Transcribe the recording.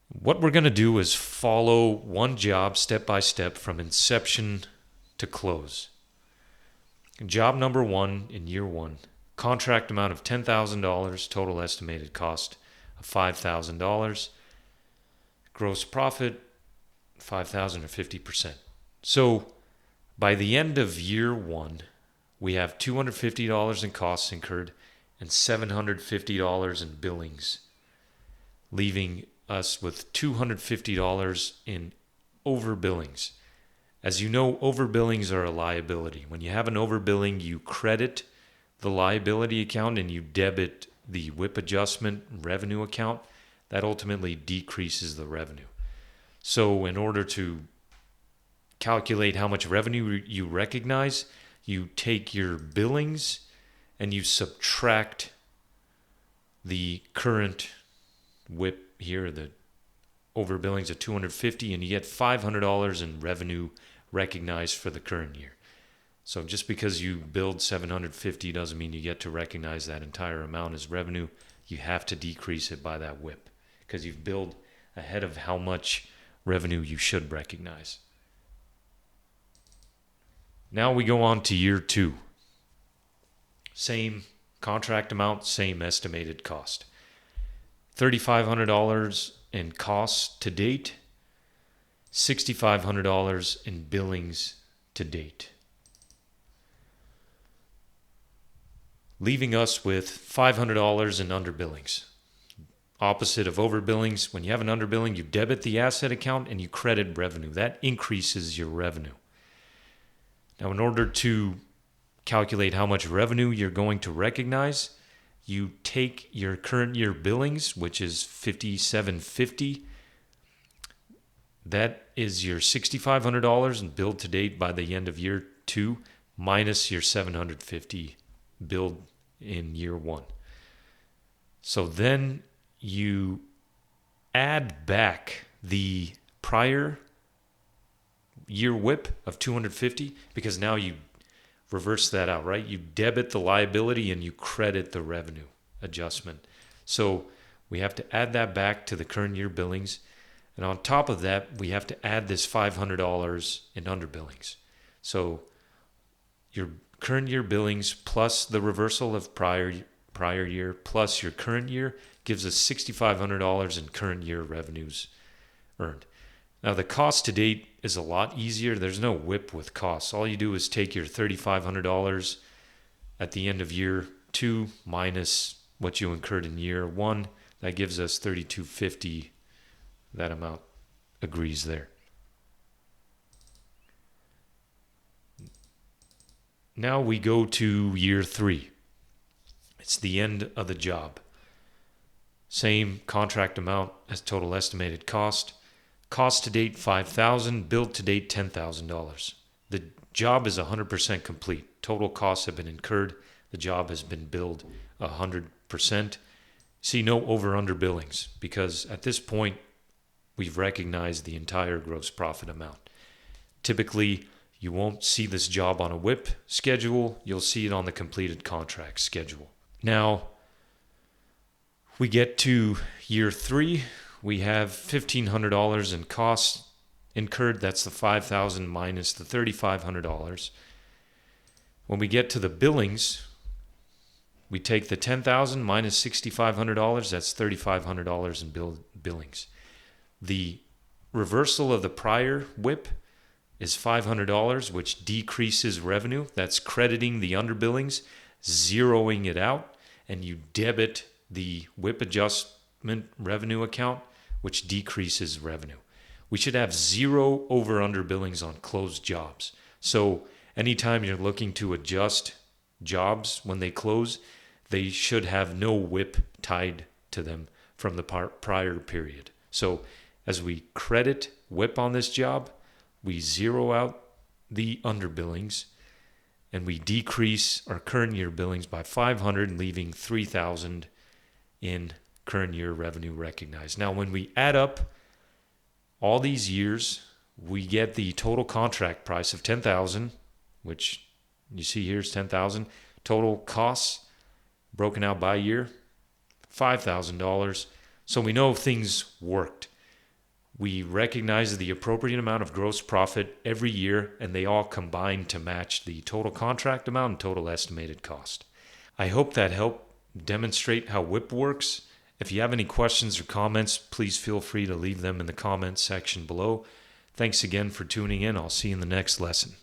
What we're going to do is follow one job step by step from inception to close. Job number one in year one, contract amount of $10,000, total estimated cost of $5,000, gross profit 5,000 or 50%. So by the end of year one, we have $250 in costs incurred and $750 in billings, leaving us with $250 in overbillings. As you know, overbillings are a liability. When you have an overbilling, you credit the liability account and you debit the WIP adjustment revenue account. That ultimately decreases the revenue. So in order to calculate how much revenue you recognize, you take your billings and you subtract the current WIP here, the overbillings of $250, and you get $500 in revenue recognized for the current year. So just because you billed $750 doesn't mean you get to recognize that entire amount as revenue. You have to decrease it by that WIP because you've billed ahead of how much revenue you should recognize. Now we go on to year two. Same contract amount, same estimated cost. $3,500 in costs to date, $6,500 in billings to date, leaving us with $500 in underbillings. Opposite of overbillings, when you have an underbilling, you debit the asset account and you credit revenue. That increases your revenue. Now, in order to calculate how much revenue you're going to recognize, you take your current year billings, which is $5,750. That is your $6,500 in billed to date by the end of year two, minus your $750 billed in year one. So then you add back the prior year WIP of $250 because now you reverse that out, right? You debit the liability and you credit the revenue adjustment. So we have to add that back to the current year billings. And on top of that, we have to add this $500 in underbillings. So your current year billings plus the reversal of prior year plus your current year gives us $6,500 in current year revenues earned. Now the cost to date is a lot easier. There's no WIP with costs. All you do is take your $3,500 at the end of year two minus what you incurred in year one. That gives us $3,250. That amount agrees there. Now we go to year three. It's the end of the job. Same contract amount as total estimated cost. Cost to date $5,000, billed to date $10,000. The job is 100% complete. Total costs have been incurred. The job has been billed 100%. See, no over/under billings because at this point we've recognized the entire gross profit amount. Typically, you won't see this job on a WIP schedule. You'll see it on the completed contract schedule. Now, we get to year three. We have $1,500 in costs incurred. That's the $5,000 minus the $3,500. When we get to the billings, we take the $10,000 minus $6,500. That's $3,500 in billings. The reversal of the prior WIP is $500, which decreases revenue. That's crediting the underbillings, zeroing it out, and you debit the WIP adjustment revenue account, which decreases revenue. We should have zero over/under billings on closed jobs. So anytime you're looking to adjust jobs when they close, they should have no WIP tied to them from the prior period. So as we credit WIP on this job, we zero out the underbillings and we decrease our current year billings by $500, leaving $3,000 in current year revenue recognized. Now, when we add up all these years, we get the total contract price of $10,000, which you see here is $10,000. Total costs broken out by year, $5,000. So we know things worked. We recognize the appropriate amount of gross profit every year, and they all combine to match the total contract amount and total estimated cost. I hope that helped demonstrate how WIP works. If you have any questions or comments, please feel free to leave them in the comments section below. Thanks again for tuning in. I'll see you in the next lesson.